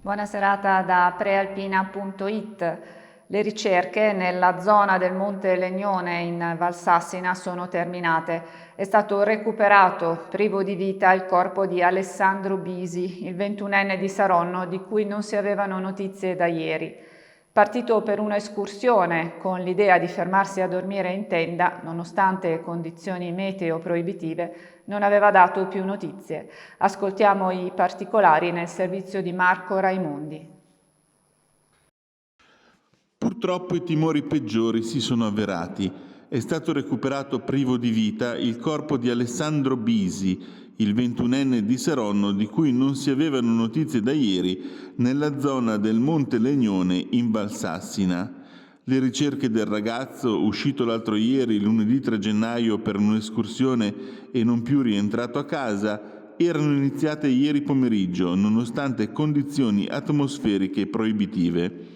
Buona serata da prealpina.it. Le ricerche nella zona del Monte Legnone in Valsassina sono terminate. È stato recuperato privo di vita il corpo di Alessandro Bisi, il 21enne di Saronno, di cui non si avevano notizie da ieri. Partito per un'escursione con l'idea di fermarsi a dormire in tenda, nonostante condizioni meteo proibitive, non aveva dato più notizie. Ascoltiamo i particolari nel servizio di Marco Raimondi. Purtroppo i timori peggiori si sono avverati. È stato recuperato privo di vita il corpo di Alessandro Bisi, il 21enne di Saronno, di cui non si avevano notizie da ieri, nella zona del Monte Legnone in Valsassina. Le ricerche del ragazzo, uscito l'altro ieri, lunedì 3 gennaio, per un'escursione e non più rientrato a casa, erano iniziate ieri pomeriggio, nonostante condizioni atmosferiche proibitive.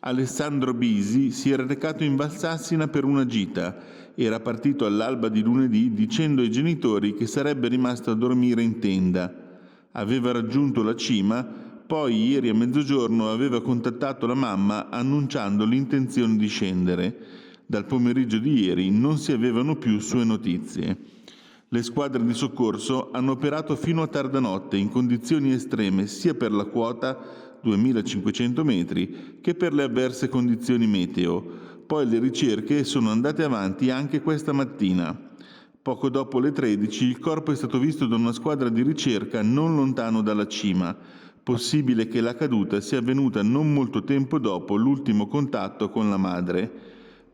Alessandro Bisi si era recato in Valsassina per una gita. Era partito all'alba di lunedì dicendo ai genitori che sarebbe rimasto a dormire in tenda. Aveva raggiunto la cima, poi ieri a mezzogiorno aveva contattato la mamma annunciando l'intenzione di scendere. Dal pomeriggio di ieri non si avevano più sue notizie. Le squadre di soccorso hanno operato fino a tarda notte in condizioni estreme sia per la quota 2500 metri che per le avverse condizioni meteo. Poi le ricerche sono andate avanti anche questa mattina. Poco dopo le 13 il corpo è stato visto da una squadra di ricerca non lontano dalla cima. Possibile che la caduta sia avvenuta non molto tempo dopo l'ultimo contatto con la madre.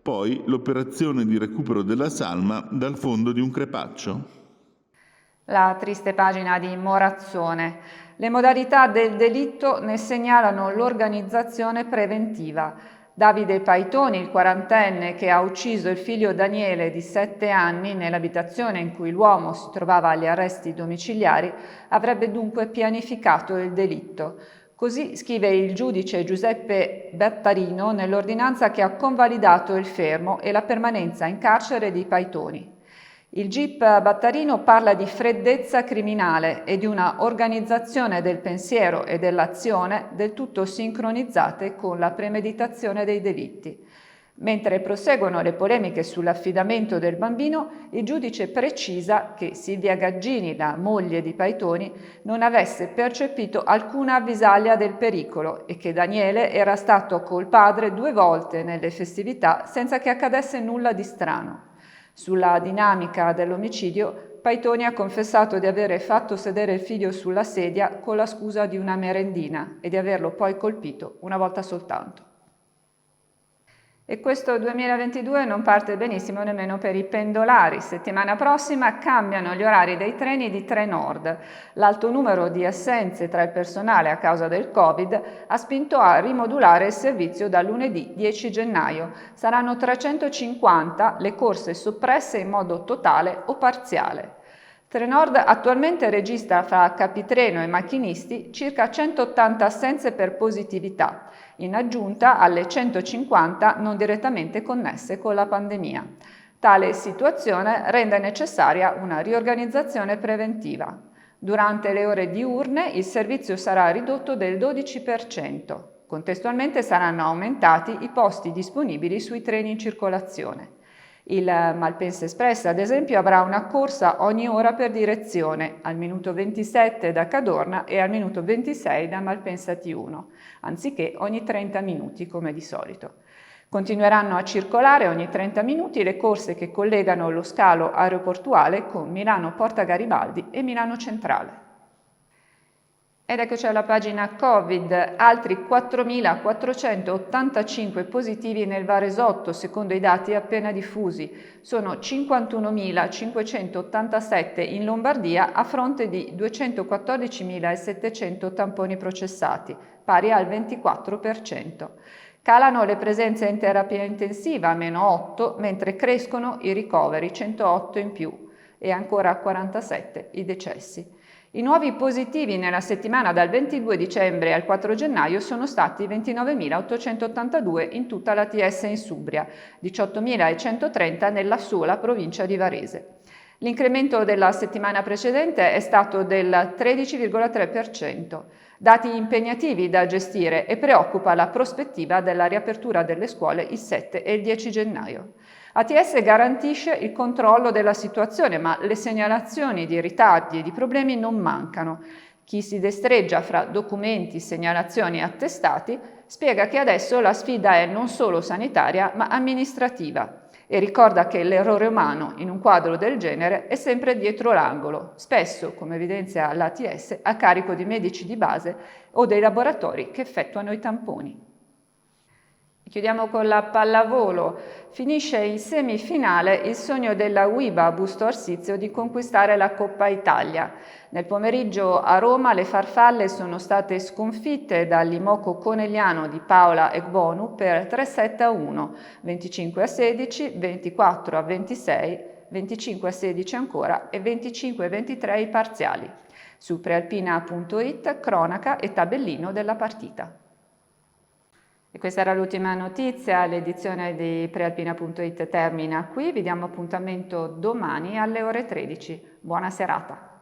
Poi l'operazione di recupero della salma dal fondo di un crepaccio. La triste pagina di Morazzone. Le modalità del delitto ne segnalano l'organizzazione preventiva. Davide Paitoni, il quarantenne che ha ucciso il figlio Daniele di 7 anni nell'abitazione in cui l'uomo si trovava agli arresti domiciliari, avrebbe dunque pianificato il delitto. Così scrive il giudice Giuseppe Battarino nell'ordinanza che ha convalidato il fermo e la permanenza in carcere di Paitoni. Il GIP Battarino parla di freddezza criminale e di una organizzazione del pensiero e dell'azione del tutto sincronizzate con la premeditazione dei delitti. Mentre proseguono le polemiche sull'affidamento del bambino, il giudice precisa che Silvia Gaggini, la moglie di Paitoni, non avesse percepito alcuna avvisaglia del pericolo e che Daniele era stato col padre 2 volte nelle festività senza che accadesse nulla di strano. Sulla dinamica dell'omicidio, Paitoni ha confessato di aver fatto sedere il figlio sulla sedia con la scusa di una merendina e di averlo poi colpito una volta soltanto. E questo 2022 non parte benissimo nemmeno per i pendolari. Settimana prossima cambiano gli orari dei treni di Trenord. L'alto numero di assenze tra il personale a causa del Covid ha spinto a rimodulare il servizio da lunedì 10 gennaio. Saranno 350 le corse soppresse in modo totale o parziale. Trenord attualmente registra fra capitreno e macchinisti circa 180 assenze per positività, in aggiunta alle 150 non direttamente connesse con la pandemia. Tale situazione rende necessaria una riorganizzazione preventiva. Durante le ore diurne il servizio sarà ridotto del 12%. Contestualmente saranno aumentati i posti disponibili sui treni in circolazione. Il Malpensa Express, ad esempio, avrà una corsa ogni ora per direzione, al minuto 27 da Cadorna e al minuto 26 da Malpensa T1, anziché ogni 30 minuti come di solito. Continueranno a circolare ogni 30 minuti le corse che collegano lo scalo aeroportuale con Milano Porta Garibaldi e Milano Centrale. Ed eccoci alla pagina Covid, altri 4.485 positivi nel Varesotto, secondo i dati appena diffusi. Sono 51.587 in Lombardia a fronte di 214.700 tamponi processati, pari al 24%. Calano le presenze in terapia intensiva, -8, mentre crescono i ricoveri, 108 in più, e ancora 47 i decessi. I nuovi positivi nella settimana dal 22 dicembre al 4 gennaio sono stati 29.882 in tutta l'ATS in Subria, 18.130 nella sola provincia di Varese. L'incremento della settimana precedente è stato del 13,3%, dati impegnativi da gestire e preoccupa la prospettiva della riapertura delle scuole il 7 e il 10 gennaio. ATS garantisce il controllo della situazione, ma le segnalazioni di ritardi e di problemi non mancano. Chi si destreggia fra documenti, segnalazioni e attestati spiega che adesso la sfida è non solo sanitaria, ma amministrativa e ricorda che l'errore umano in un quadro del genere è sempre dietro l'angolo, spesso, come evidenzia l'ATS, a carico di medici di base o dei laboratori che effettuano i tamponi. Chiudiamo con la pallavolo. Finisce in semifinale il sogno della Wiba Busto Arsizio di conquistare la Coppa Italia. Nel pomeriggio a Roma le farfalle sono state sconfitte dall'Imoco Conegliano di Paola Egbonu per 3-7-1, 25-16, 24-26, 25-16 ancora e 25-23 i parziali. Su prealpina.it cronaca e tabellino della partita. E questa era l'ultima notizia, l'edizione di prealpina.it termina qui, vi diamo appuntamento domani alle ore 13. Buona serata.